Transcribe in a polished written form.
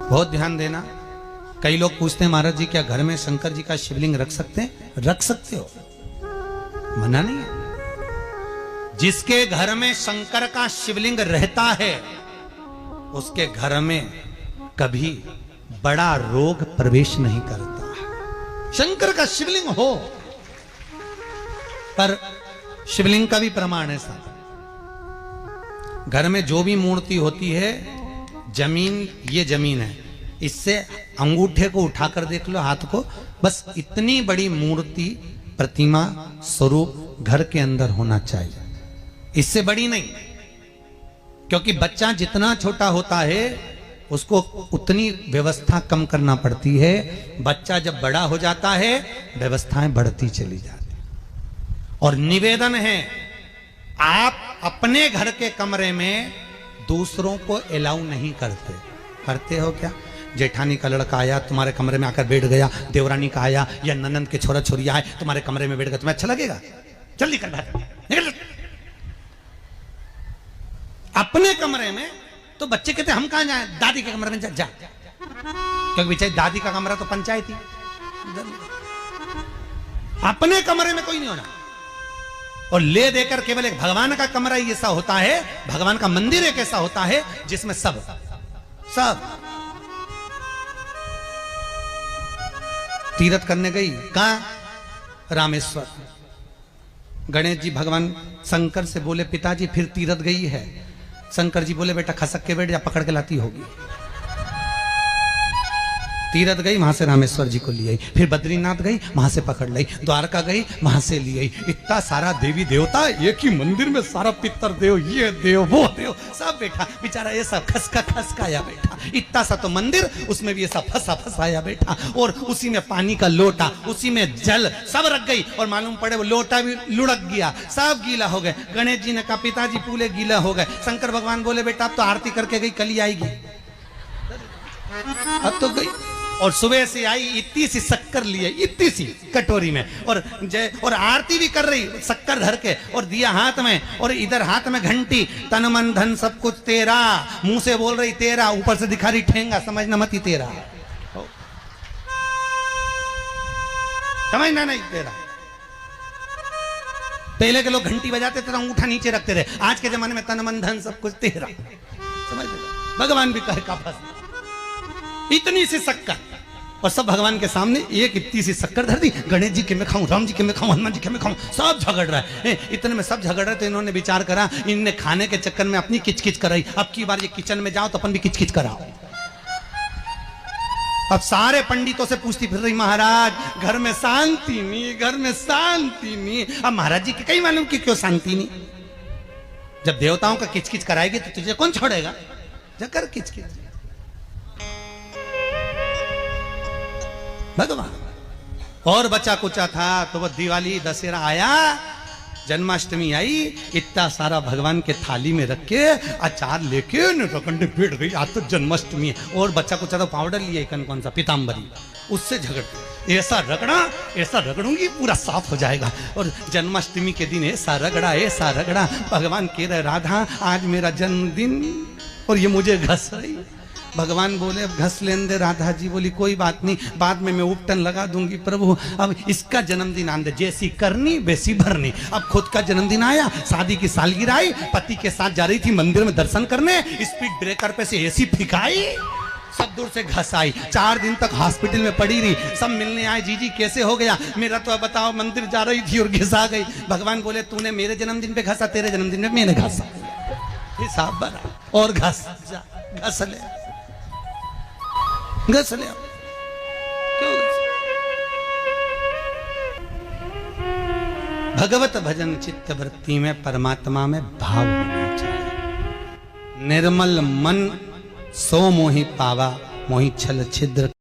बहुत ध्यान देना। कई लोग पूछते हैं महाराज जी क्या घर में शंकर जी का शिवलिंग रख सकते हैं? रख सकते हो, मना नहीं है। जिसके घर में शंकर का शिवलिंग रहता है उसके घर में कभी बड़ा रोग प्रवेश नहीं करता। शंकर का शिवलिंग हो, पर शिवलिंग का भी प्रमाण है साहब। घर में जो भी मूर्ति होती है, जमीन ये जमीन है, इससे अंगूठे को उठाकर देख लो, हाथ को, बस इतनी बड़ी मूर्ति प्रतिमा स्वरूप घर के अंदर होना चाहिए, इससे बड़ी नहीं। क्योंकि बच्चा जितना छोटा होता है उसको उतनी व्यवस्था कम करना पड़ती है। बच्चा जब बड़ा हो जाता है व्यवस्थाएं बढ़ती चली जाती। और निवेदन है, आप अपने घर के कमरे में दूसरों को अलाउ नहीं करते। करते हो क्या? जेठानी का लड़का आया तुम्हारे कमरे में आकर बैठ गया, देवरानी का आया या ननंद के छोरा छोरी आए तुम्हारे कमरे में बैठ गया, तुम्हें अच्छा लगेगा? जल्दी कर निकल। अपने कमरे में तो बच्चे कहते हम कहां जाएं? दादी के कमरे में जा। क्योंकि बेचारी दादी का कमरा तो पंचायती। अपने कमरे में कोई नहीं होना। और ले देकर केवल एक भगवान का कमरा ही ऐसा होता है, भगवान का मंदिर एक ऐसा होता है जिसमें सब तीर्थ करने गई। कहां? रामेश्वर। गणेश जी भगवान शंकर से बोले पिताजी फिर तीर्थ गई है। शंकर जी बोले बेटा खसक के बैठ जा, पकड़ के लाती होगी। तीरथ गई, वहां से रामेश्वर जी को ले आई। फिर बद्रीनाथ गई, वहां से पकड़ लाई। द्वारका गई, वहां से ले आई। इतना सारा देवी देवता एक ही मंदिर में, सारा पितर देव, ये देव वो देव सब बैठा। बेचारा ये सब खसकाया बैठा। इतना सा तो मंदिर, उसमें भी ये सब फंसाया बैठा। और उसी में पानी का लोटा, उसी में जल सब रख गई। और मालूम पड़े वो लोटा भी लुढ़क गया, सब गीला हो गए। गणेश जी ने कहा पिताजी पूरे गीला हो गए। शंकर भगवान बोले बेटा अब तो आरती करके गई, कल ही आएगी। अब तो गई। और सुबह से आई, इतनी सी शक्कर लिए, इतनी सी कटोरी में, और आरती भी कर रही शक्कर धर के, और दिया हाथ में, और इधर हाथ में घंटी, तन मन धन सब कुछ तेरा। मुंह से बोल रही तेरा, ऊपर से दिखा रही ठेंगा, समझना मत ही तेरा, समझना नहीं तेरा। पहले के लोग घंटी बजाते थे तो अंगूठा नीचे रखते थे। आज के जमाने में तन मन धन सब कुछ तेरा, समझ भगवान भी कहे का फंस। इतनी सी शक्कर, और सब भगवान के सामने एक इतनी सी शक्कर धर दी। गणेश जी के मैं खाऊं, राम जी के मैं खाऊं, हनुमान जी के मैं खाऊं, सब झगड़ रहा है। इतने में सब झगड़ रहे तो इन्होंने विचार करा, इनने खाने के चक्कर में अपनी किचकिच कराई। अब की बार ये किचन में जाओ तो अपन भी किचकिच कराओ। अब सारे पंडितों से पूछती फिर रही महाराज घर में शांति नहीं, घर में शांति नहीं। अब महाराज जी के कई मालूम कि क्यों शांति नहीं। जब देवताओं का किचकिच कराएगी तो तुझे कौन छोड़ेगा? जकर किचकिच भगवान। और बचा कुचा था तो वो दिवाली दशहरा आया, जन्माष्टमी आई, इतना सारा भगवान के थाली में रख के अचार लेके रकंडे पेट गई। आज तो जन्माष्टमी है। और बच्चा कुचा तो पाउडर लिए कौन सा पीताम्बरी, उससे झगड़ ऐसा रगड़ूंगी पूरा साफ हो जाएगा। और जन्माष्टमी के दिन ऐसा रगड़ा भगवान कह रहे राधा आज मेरा जन्मदिन और ये मुझे घस रही। भगवान बोले अब घस लेने दे। राधा जी बोली कोई बात नहीं, बाद में मैं उपटन लगा दूंगी प्रभु। अब इसका जन्मदिन आने दे, जैसी करनी वैसी भरनी। अब खुद का जन्मदिन आया, शादी की सालगिरह आई, पति के साथ जा रही थी मंदिर में दर्शन करने, स्पीड ब्रेकर पे से ऐसी फिकाई, सब दूर से घस आई। 4 दिन तक हॉस्पिटल में पड़ी रही। सब मिलने आए, जीजी कैसे हो गया? मेरा तो बताओ मंदिर जा रही थी और घिसा गई। भगवान बोले तूने मेरे जन्मदिन पे घसा, तेरे जन्मदिन में मैंने घसा, हिसाब बना। और घस ले घस ले। क्यों? भगवत भजन चित्त वृत्ति में परमात्मा में भाव होना चाहिए। निर्मल मन सो मोहि पावा, मोहि छल छिद्र